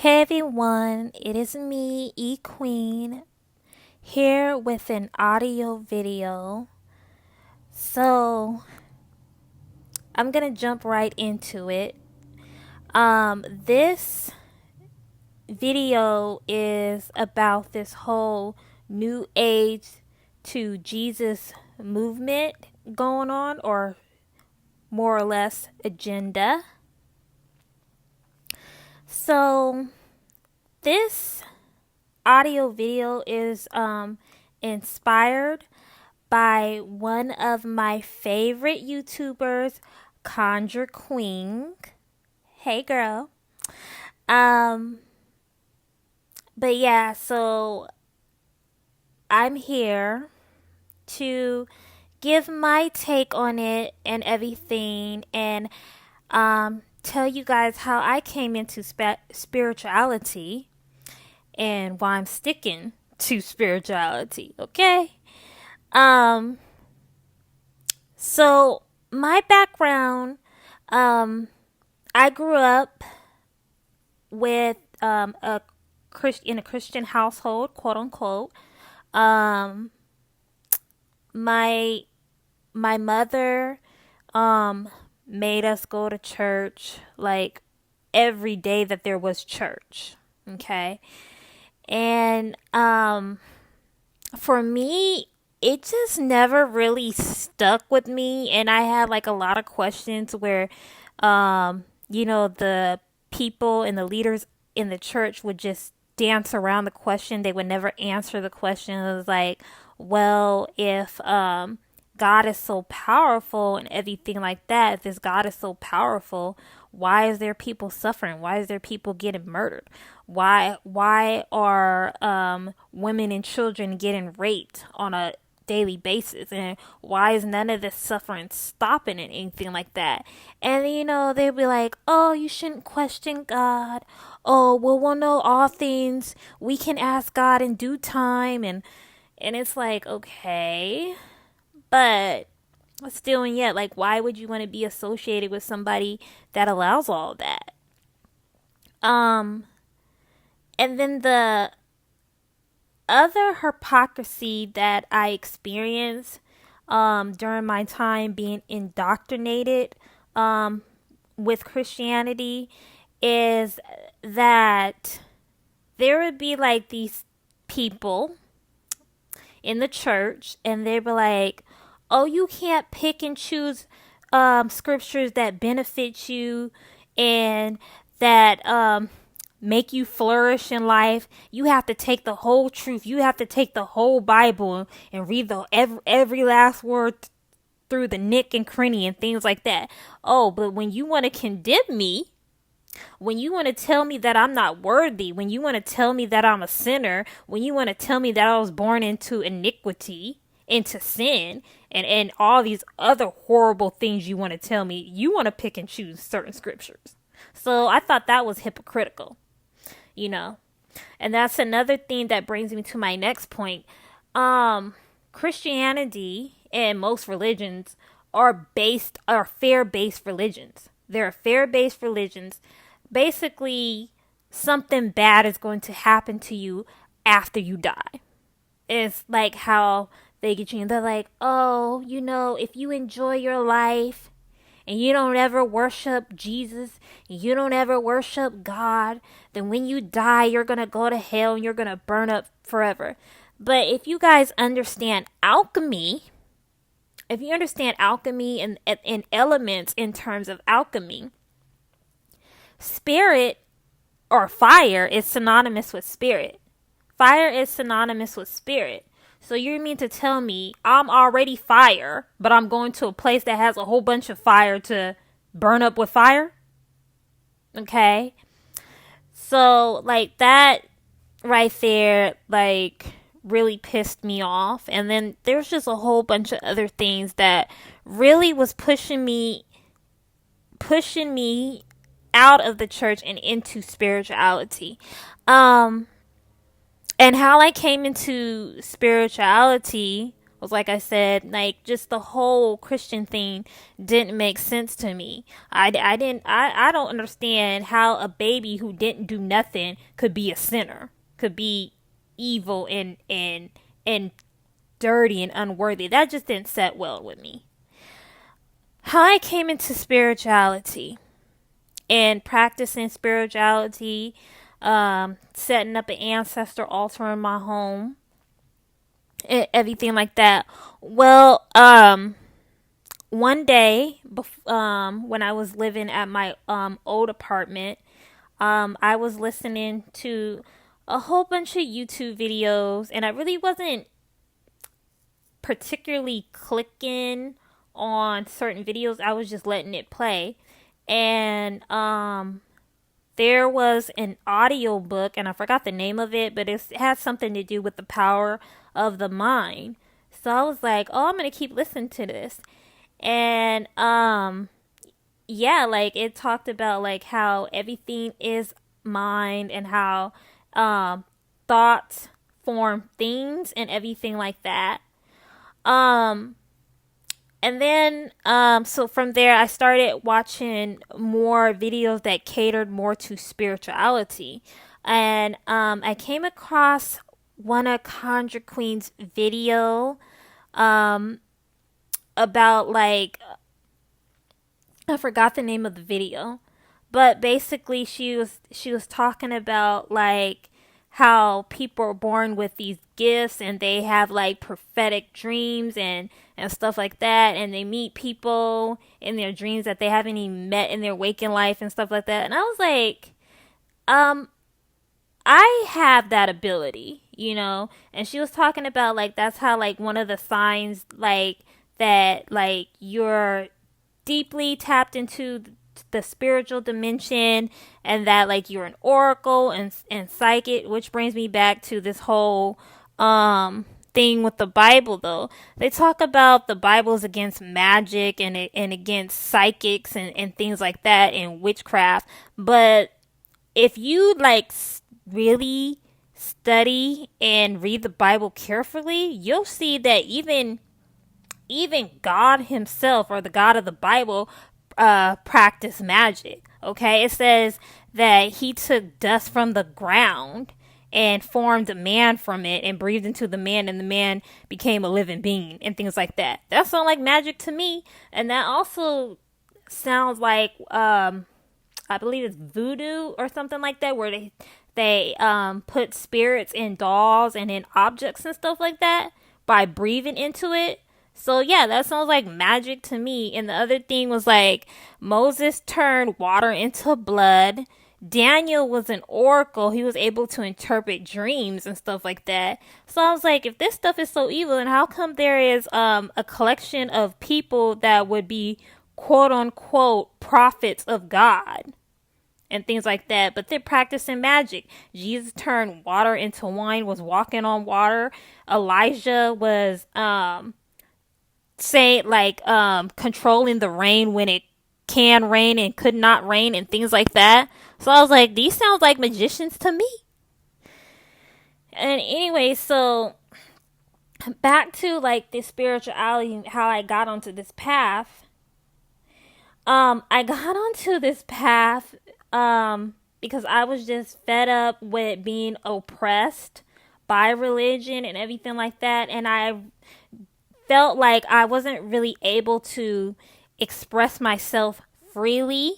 Hey everyone, it is me, E Queen, here with an audio video. So I'm gonna jump right into it. This video is about this whole New Age to Jesus movement going on, or more or less agenda. So this audio video is inspired by one of my favorite YouTubers, Conjure Queen. Hey girl. Um but yeah, so I'm here to give my take on it and everything, and tell you guys how I came into spirituality and why I'm sticking to spirituality, okay? Um, so my background, I grew up with in a Christian household, quote unquote. Um, my my mother made us go to church like every day that there was church, okay? And for me, it just never really stuck with me, and I had like a lot of questions where the people and the leaders in the church would just dance around the question. They would never answer the question. It was like, well, if God is so powerful and everything like that, if this God is so powerful, why is there people suffering? Why is there people getting murdered? Why are women and children getting raped on a daily basis, and why is none of this suffering stopping and anything like that? And they'll be like, oh, you shouldn't question God. Oh, well, we'll know all things, we can ask God in due time. And it's like, okay, but still and yet, like, why would you want to be associated with somebody that allows all of that? And then the other hypocrisy that I experienced during my time being indoctrinated with Christianity is that there would be like these people in the church, and they'd be like, oh, you can't pick and choose scriptures that benefit you and that make you flourish in life. You have to take the whole truth. You have to take the whole Bible and read the every last word through the nick and cranny and things like that. Oh, but when you want to condemn me, when you want to tell me that I'm not worthy, when you want to tell me that I'm a sinner, when you want to tell me that I was born into iniquity, into sin, and all these other horrible things you want to tell me, you want to pick and choose certain scriptures. So I thought that was hypocritical, you know. And that's another thing that brings me to my next point. Christianity and most religions are fair-based religions. They're fair-based religions. Basically, something bad is going to happen to you after you die. It's like how they get you, and they're like, oh, if you enjoy your life and you don't ever worship Jesus, you don't ever worship God, then when you die, you're going to go to hell and you're going to burn up forever. But if you guys understand alchemy, and elements in terms of alchemy, spirit or fire is synonymous with spirit. Fire is synonymous with spirit. So you mean to tell me I'm already fire, but I'm going to a place that has a whole bunch of fire to burn up with fire? Okay. So, like, that right there, like, really pissed me off. And then there's just a whole bunch of other things that really was pushing me out of the church and into spirituality. And how I came into spirituality was, like I said, like, just the whole Christian thing didn't make sense to me. I don't understand how a baby who didn't do nothing could be a sinner, could be evil and dirty and unworthy. That just didn't set well with me. How I came into spirituality and practicing spirituality, setting up an ancestor altar in my home, everything like that. Well, one day, when I was living at my old apartment, I was listening to a whole bunch of YouTube videos, and I really wasn't particularly clicking on certain videos. I was just letting it play. And there was an audio book, and I forgot the name of it, but it had something to do with the power of the mind. So I was like, oh, I'm going to keep listening to this. And yeah, like, it talked about like how everything is mind, and how thoughts form things and everything like that. Um and then so from there I started watching more videos that catered more to spirituality. And I came across one of Conjure Queen's video um about, like, I forgot the name of the video, but basically she was talking about, like, how people are born with these gifts, and they have like prophetic dreams and stuff like that, and they meet people in their dreams that they haven't even met in their waking life and stuff like that. And I was like, um I have that ability, And she was talking about, like, that's how, like, one of the signs, like, that, like, you're deeply tapped into the spiritual dimension, and that, like, you're an oracle and psychic, which brings me back to this whole thing with the Bible. Though they talk about the Bible's against magic and against psychics and things like that, and witchcraft. But if you, like, really study and read the Bible carefully, you'll see that even God himself, or the God of the Bible, practiced magic. Okay, it says that he took dust from the ground and formed a man from it and breathed into the man, and the man became a living being, and things like that. That sounds like magic to me. And that also sounds like I believe it's voodoo or something like that, where they put spirits in dolls and in objects and stuff like that by breathing into it. So yeah, that sounds like magic to me. And the other thing was, like, Moses turned water into blood. Daniel was an oracle. He was able to interpret dreams and stuff like that. So I was like, if this stuff is so evil, then how come there is a collection of people that would be quote unquote prophets of God and things like that, but they're practicing magic? Jesus turned water into wine, was walking on water. Elijah was say, like, controlling the rain when it can rain and could not rain, and things like that. So I was like, these sounds like magicians to me. And anyway, so back to, like, this spirituality, how I got onto this path. I got onto this path because I was just fed up with being oppressed by religion and everything like that, and I felt like I wasn't really able to express myself freely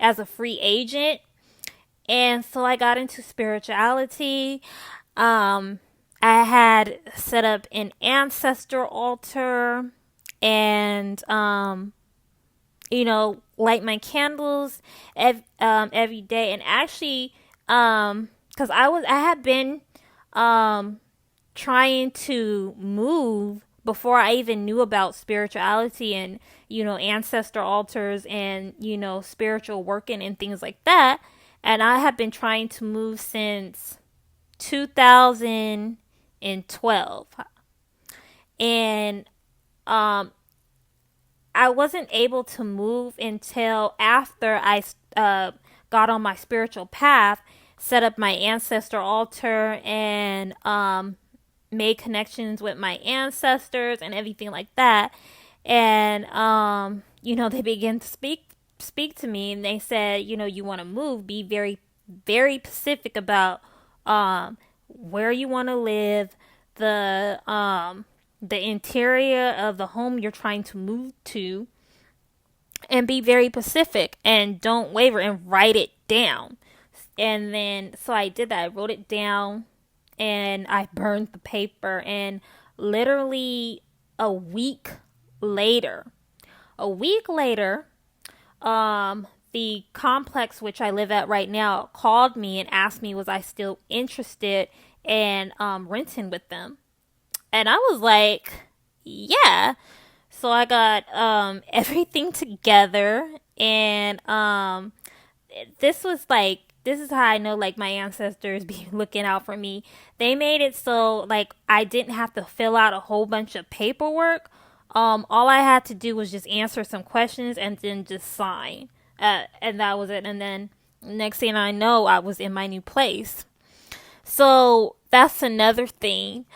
as a free agent. And so I got into spirituality. I had set up an ancestor altar, and light my candles every day. And actually, because I had been trying to move before I even knew about spirituality and, ancestor altars and, spiritual working and things like that. And I have been trying to move since 2012. And I wasn't able to move until after I got on my spiritual path, set up my ancestor altar, and made connections with my ancestors and everything like that. And they began to speak to me, and they said, you want to move, be very, very specific about where you want to live, the interior of the home you're trying to move to, and be very specific and don't waver and write it down. And then, so I did that. I wrote it down and I burned the paper. And literally a week later, a week later, the complex which I live at right now called me and asked me was I still interested in renting with them. And I was like, yeah. So I got everything together, and this is how I know like my ancestors be looking out for me. They made it so like I didn't have to fill out a whole bunch of paperwork. All I had to do was just answer some questions and then just sign. And that was it. And then next thing I know, I was in my new place. So that's another thing.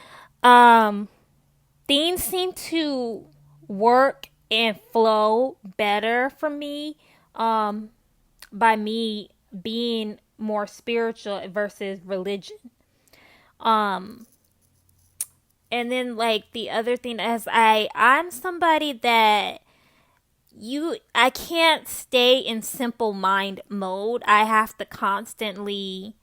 Things seem to work and flow better for me by me being more spiritual versus religion. Um, and then like the other thing is I'm somebody that I can't stay in simple mind mode. I have to constantly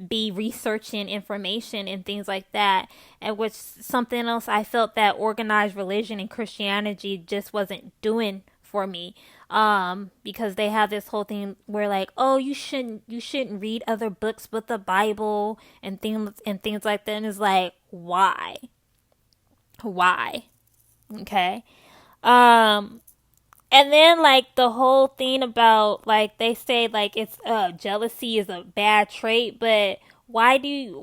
be researching information and things like that, and which something else I felt that organized religion and Christianity just wasn't doing for me, because they have this whole thing where like, oh, you shouldn't read other books but the Bible and things like that. And it's like, why okay. um and then like the whole thing about like they say like it's jealousy is a bad trait, but why do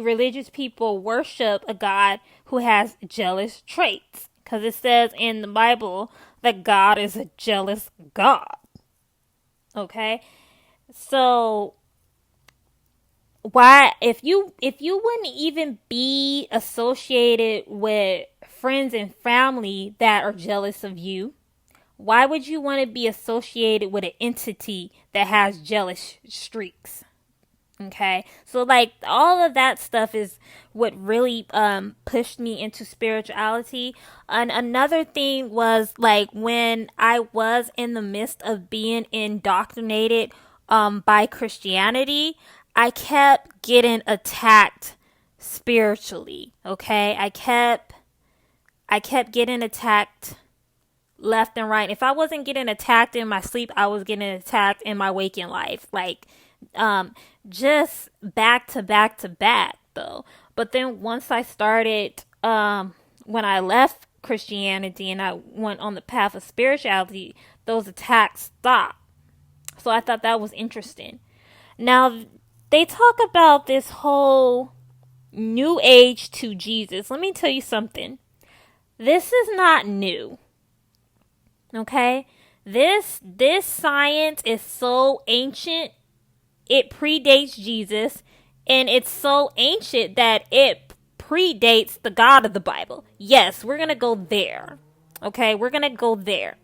religious people worship a God who has jealous traits? Because it says in the Bible that God is a jealous God. Okay, so why, if you wouldn't even be associated with friends and family that are jealous of you, why would you want to be associated with an entity that has jealous streaks? Okay, so like all of that stuff is what really pushed me into spirituality. And another thing was like when I was in the midst of being indoctrinated by Christianity, I kept getting attacked spiritually. Okay, I kept getting attacked left and right. If I wasn't getting attacked in my sleep, I was getting attacked in my waking life. Like, just back to back to back, though. But then once I started, when I left Christianity and I went on the path of spirituality, those attacks stopped. So I thought that was interesting. Now, they talk about this whole new age to Jesus. Let me tell you something. This is not new. Okay? This science is so ancient. It predates Jesus, and it's so ancient that it predates the God of the Bible. Yes, we're going to go there. Okay? We're going to go there.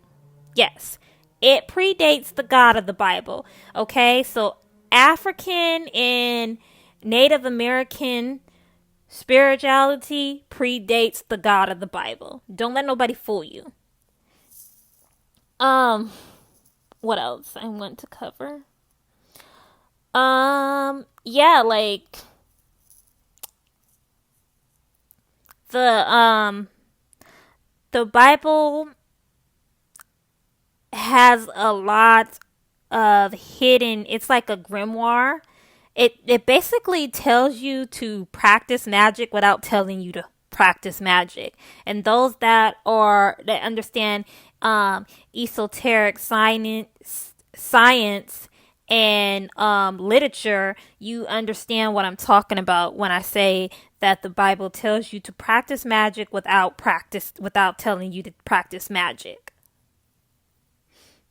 Yes. It predates the God of the Bible. Okay? So African and Native American spirituality predates the God of the Bible. Don't let nobody fool you. What else I want to cover? Yeah, like the the Bible has a lot of hidden, it's like a grimoire. It basically tells you to practice magic without telling you to practice magic. And those that understand esoteric science and literature, you understand what I'm talking about when I say that the Bible tells you to practice magic without telling you to practice magic.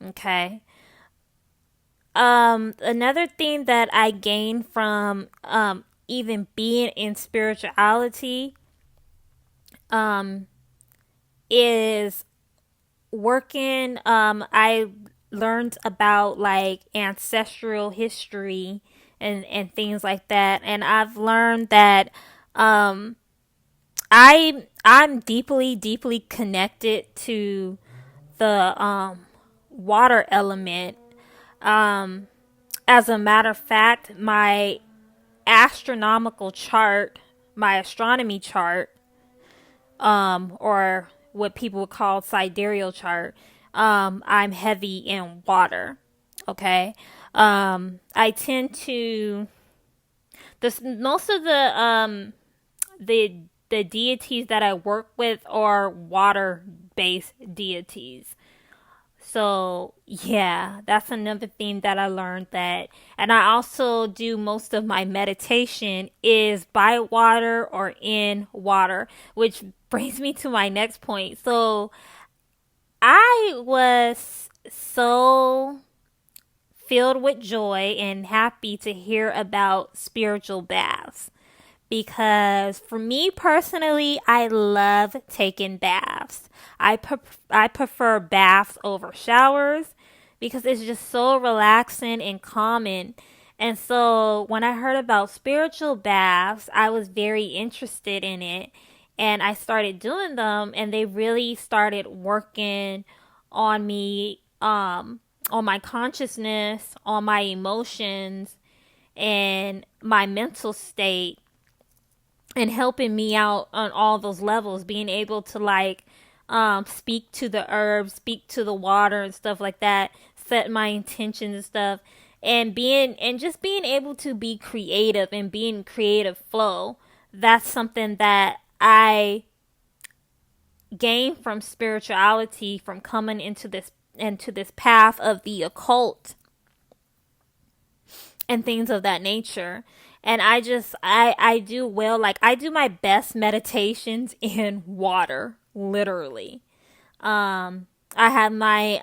Okay. Another thing that I gained from even being in spirituality is working. I learned about like ancestral history and things like that, and I've learned that um, I'm deeply connected to the water element. Um, as a matter of fact, my astronomical chart, my astronomy chart, or what people would call sidereal chart, I'm heavy in water. Okay. I tend to this most of the the deities that I work with are water based deities. So yeah, that's another thing that I learned that, and I also do most of my meditation is by water or in water, which brings me to my next point. So I was so filled with joy and happy to hear about spiritual baths because for me personally, I love taking baths. I prefer baths over showers because it's just so relaxing and calming. And so when I heard about spiritual baths, I was very interested in it and I started doing them and they really started working on me, on my consciousness, on my emotions, and my mental state, and helping me out on all those levels, being able to like speak to the herbs, speak to the water and stuff like that, set my intentions and stuff, and just being able to be creative and being creative flow. That's something that I gained from spirituality, from coming into this path of the occult and things of that nature. And I do well, like I do my best meditations in water, literally. I have my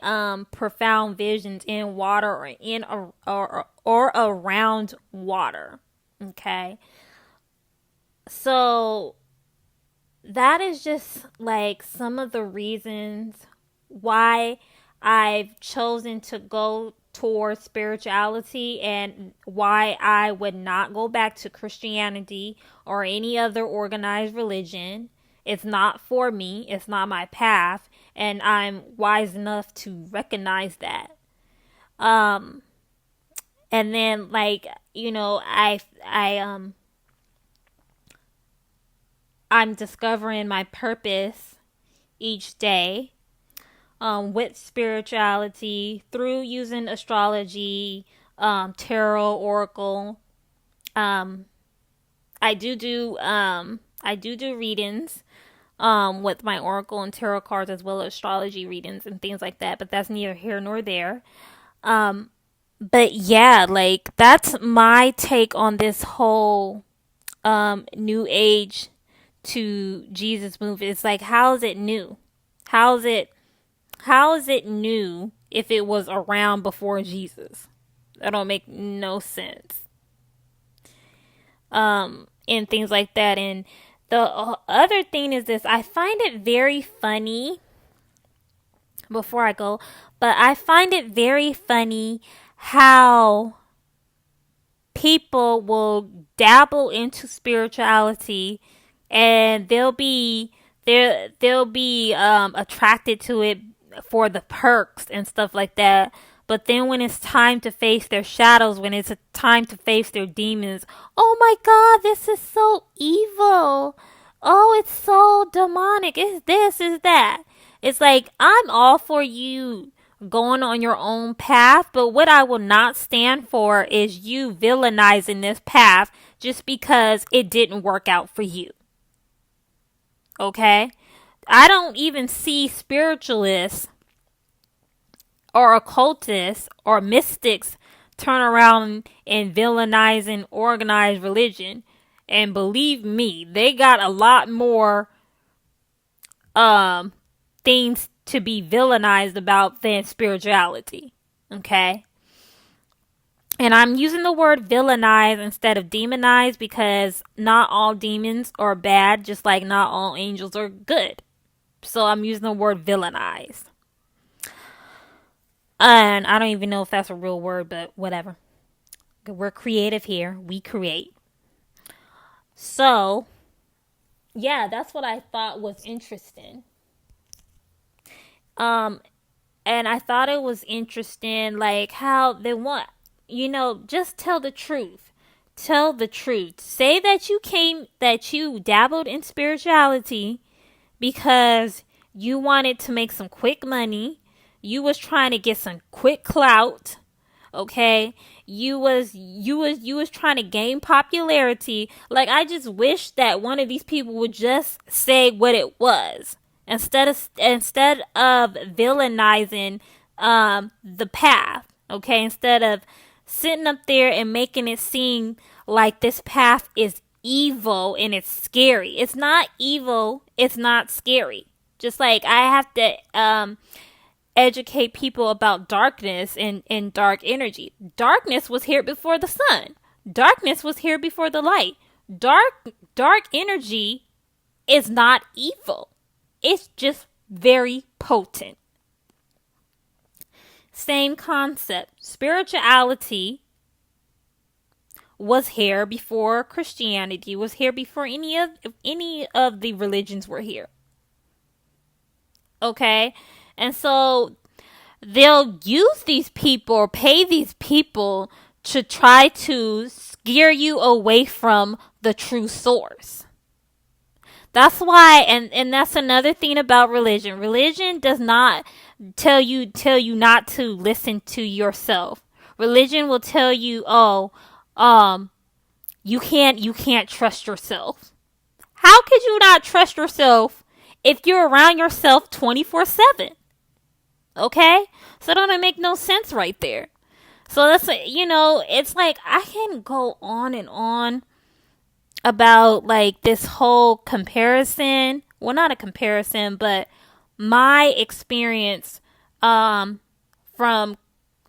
profound visions in water or or around water. Okay. So that is just like some of the reasons why I've chosen to go towards spirituality and why I would not go back to Christianity or any other organized religion. It's not for me, it's not my path, and I'm wise enough to recognize that. Um and then like, you know, I'm discovering my purpose each day with spirituality through using astrology, tarot, oracle. Um, I do readings with my oracle and tarot cards as well as astrology readings and things like that. But that's neither here nor there. Um, but yeah, like that's my take on this whole new age to Jesus movement. It's like, how is it new? How is it How is it new if it was around before Jesus? That don't make no sense. And things like that. And the other thing is this: I find it very funny. Before I go, but I find it very funny how people will dabble into spirituality and they'll be attracted to it for the perks and stuff like that. But then when it's time to face their shadows, when it's a time to face their demons, oh my god, this is so evil. Oh, it's so demonic. It's this, is that. It's like, I'm all for you going on your own path, but what I will not stand for is you villainizing this path just because it didn't work out for you. Okay? I don't even see spiritualists or occultists or mystics turn around and villainizing organized religion. And believe me, they got a lot more things to be villainized about than spirituality. Okay? And I'm using the word villainize instead of demonize because not all demons are bad, just like not all angels are good. So I'm using the word villainize. And I don't even know if that's a real word, but whatever. We're creative here. We create. So, yeah, that's what I thought was interesting. And I thought it was interesting, like how they want, just tell the truth. Tell the truth. Say that you dabbled in spirituality because you wanted to make some quick money. You was trying to get some quick clout. Okay, you was trying to gain popularity. Like, I just wish that one of these people would just say what it was instead of villainizing the path. Okay, instead of sitting up there and making it seem like this path is evil and it's scary. It's not evil, it's not scary. Just like I have to educate people about darkness and dark energy. Darkness was here before the sun. Darkness was here before the light. Dark energy is not evil. It's just very potent. Same concept. Spirituality was here before Christianity, was here before any of the religions were here. Okay? And so they'll use these people or pay these people to try to steer you away from the true source. That's why, and that's another thing about religion. Religion does not tell you not to listen to yourself. Religion will tell you, you can't trust yourself. How could you not trust yourself if you're around yourself 24/7? Okay? So don't make no sense right there. So that's, it's like I can go on and on about like this whole comparison. Well, not a comparison, but my experience from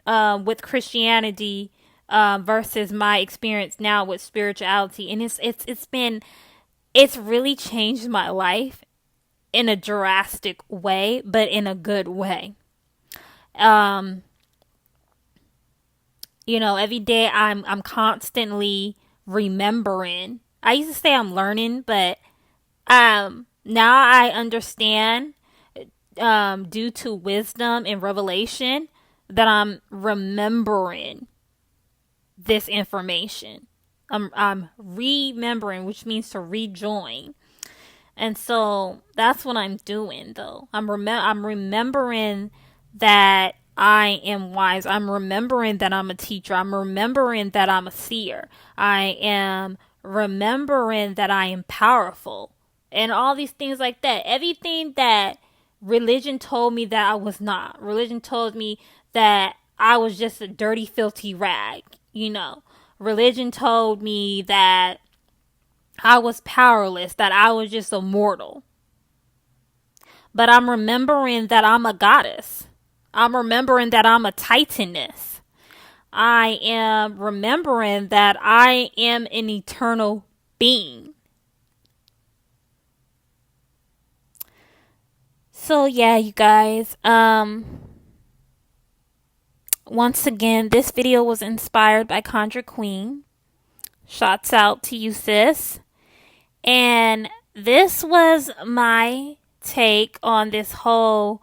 with Christianity versus my experience now with spirituality, and it's really changed my life in a drastic way, but in a good way. Every day I'm constantly remembering. I used to say I'm learning, but now I understand due to wisdom and revelation that I'm remembering this information. I'm remembering, which means to rejoin. And so that's what I'm doing, though. I'm remembering that I am wise. I'm remembering that I'm a teacher. I'm remembering that I'm a seer. I am remembering that I am powerful. And all these things like that. Everything that religion told me that I was not. Religion told me that I was just a dirty, filthy rag. Religion told me that I was powerless, that I was just a mortal. But I'm remembering that I'm a goddess. I'm remembering that I'm a titaness. I am remembering that I am an eternal being. So yeah, you guys, once again, this video was inspired by Conjure Queen. Shouts out to you, sis. And this was my take on this whole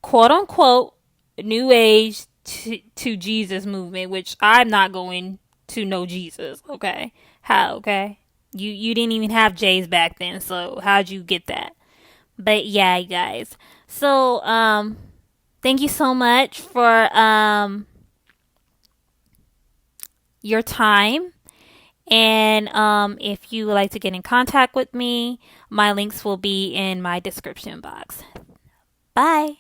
quote unquote new age to Jesus movement, which I'm not going to know Jesus. Okay. How? Okay. You didn't even have J's back then. So how'd you get that? But yeah, you guys. So, thank you so much for, your time. And if you would like to get in contact with me, my links will be in my description box. Bye.